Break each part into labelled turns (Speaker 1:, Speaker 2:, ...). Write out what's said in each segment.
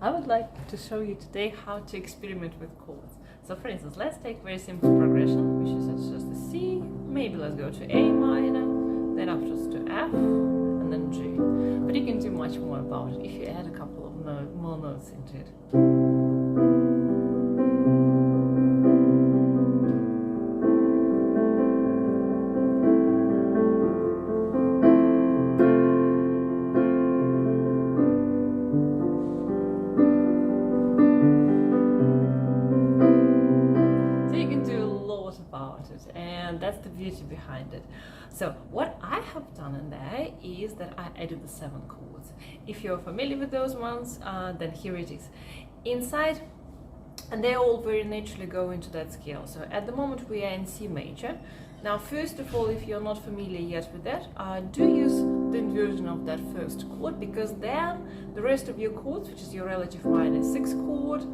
Speaker 1: I would like to show you today how to experiment with chords. So for instance, let's take very simple progression, which is just a C, maybe let's go to A minor, then afterwards to F, and then G. But you can do much more about it if you add a couple of more notes into it. About it, and that's the beauty behind it. So what I have done in there is that I added the 7 chords. If you're familiar with those ones, then here it is inside, and they all very naturally go into that scale. So at the moment we are in C major. Now first of all, if you're not familiar yet with that, do use the inversion of that first chord, because then the rest of your chords, which is your relative minor 6 chord,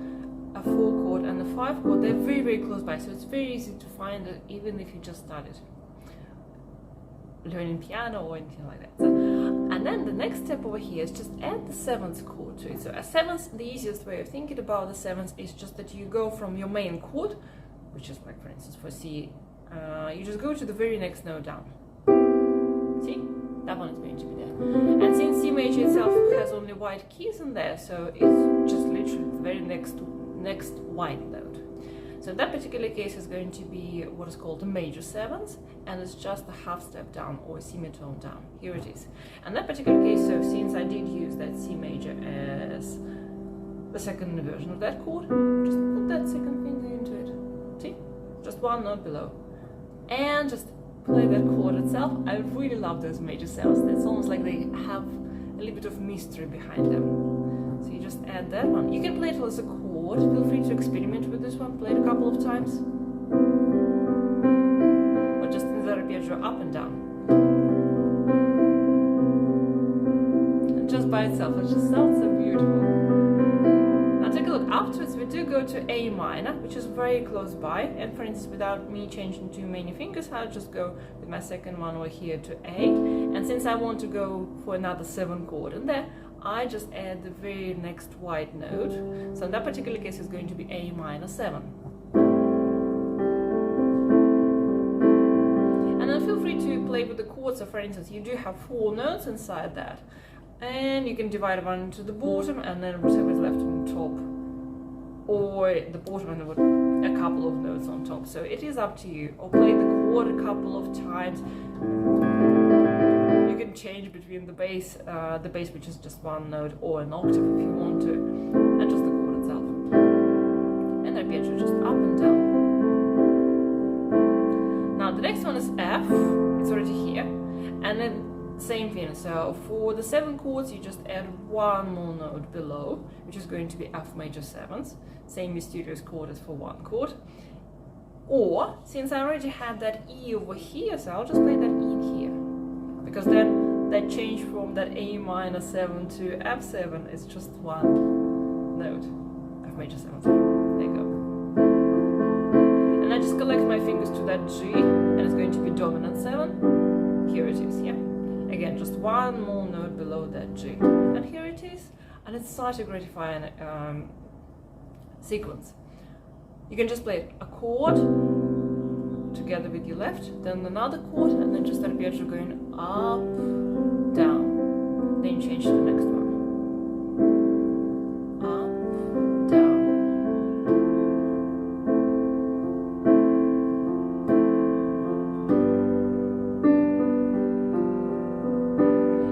Speaker 1: a 4 chord and a 5 chord, they're very close by, so it's very easy to find it even if you just started learning piano or anything like that. So, and then the next step over here is just add the 7th chord to it. So a 7th, the easiest way of thinking about the 7th is just that you go from your main chord, which is like for instance for C, you just go to the very next note down. See? That one is going to be there. And since C major itself has only white keys in there, so it's just literally the very next white note. So in that particular case is going to be what is called a major 7th, and it's just a half step down or a semitone down. Here it is. And that particular case, so since I did use that C major as the second version of that chord, just put that second finger into it. See? Just one note below. And just play that chord itself. I really love those major 7ths. It's almost like they have a little bit of mystery behind them. So you just add that one. You can play it as a chord. Feel free to experiment with this one. Play it a couple of times. Or just in the arpeggio up and down. And just by itself, it just sounds so beautiful. Now take a look. Afterwards we do go to A minor, which is very close by. And for instance, without me changing too many fingers, I'll just go with my second one over here to A. And since I want to go for another 7 chord in there, I just add the very next white note. So in that particular case it's going to be A minor 7. And then feel free to play with the chords. So for instance, you do have 4 notes inside that, and you can divide one into the bottom and then whatever is left on top, or the bottom and a couple of notes on top. So it is up to you. Or play the chord a couple of times. You can change between the bass which is just 1 note, or an octave if you want to, and just the chord itself. And the arpeggio just up and down. Now the next one is F, it's already here, and then same thing. So for the 7 chords you just add 1 more note below, which is going to be F major 7th, same mysterious chord as for 1 chord. Or since I already had that E over here, so I'll just play that E in here. Because then that change from that A minor 7 to F7 is just 1 note, F major 7th. There you go. And I just collect my fingers to that G, and it's going to be dominant 7. Here it is, yeah. Again, just 1 more note below that G. And here it is, and it's such a gratifying sequence. You can just play a chord together with your left, then another chord, and then just arpeggio going up, down. Then you change to the next one. Up, down.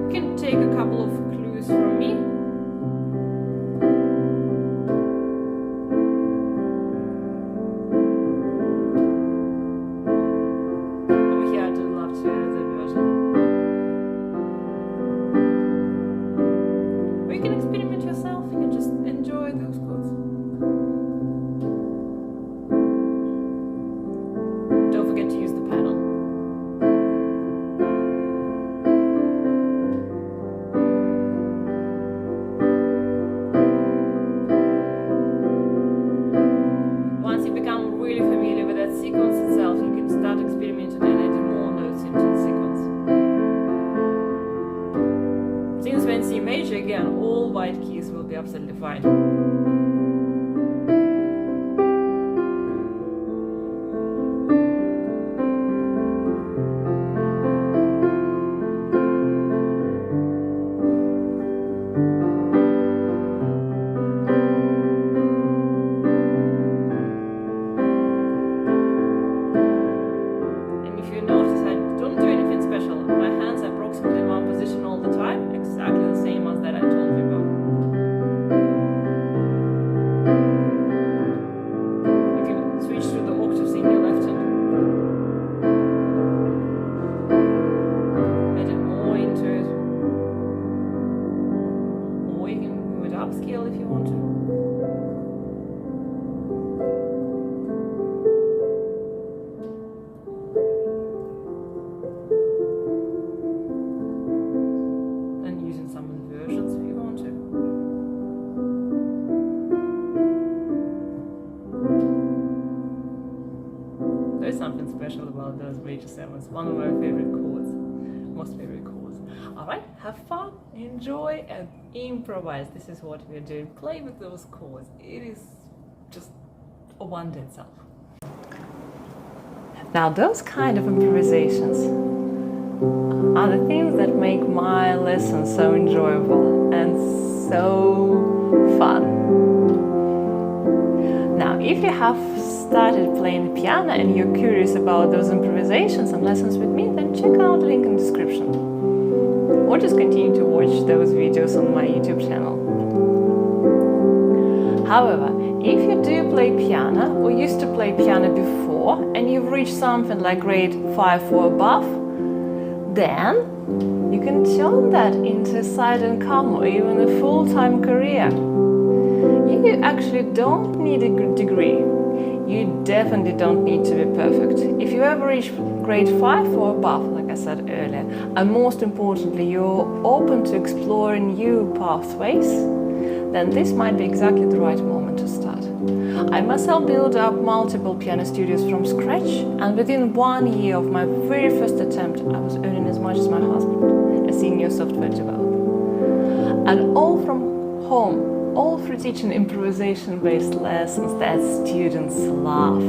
Speaker 1: You can take a couple of clues from me. will be absolutely fine. Upscale if you want to. And using some inversions if you want to. There's something special about those major sevens. One of my favorite chords, most favorite chords. Alright, have fun, enjoy, and improvise. This is what we're doing. Play with those chords. It is just a wonder itself. Now, those kind of improvisations are the things that make my lesson so enjoyable and so fun. Now, if you have started playing the piano and you're curious about those improvisations and lessons with me, then check out the link in the description. Or just continue to watch those videos on my YouTube channel. However, if you do play piano or used to play piano before and you've reached something like grade 5 or above, then you can turn that into a side income or even a full-time career. You actually don't need a degree. You definitely don't need to be perfect. If you ever reach grade 5 or above, like I said earlier, and most importantly, you're open to exploring new pathways, then this might be exactly the right moment to start. I myself built up multiple piano studios from scratch, and within 1 year of my very first attempt, I was earning as much as my husband, a senior software developer. And all from home. All through teaching improvisation-based lessons that students love.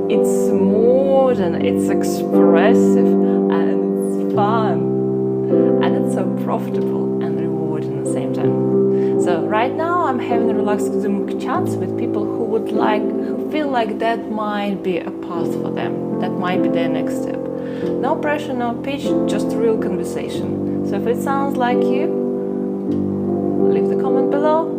Speaker 1: It's modern, it's expressive, and it's fun. And it's so profitable and rewarding at the same time. So right now I'm having a relaxed Zoom chats with people who feel like that might be a path for them. That might be their next step. No pressure, no pitch, just real conversation. So if it sounds like you, leave the comment below.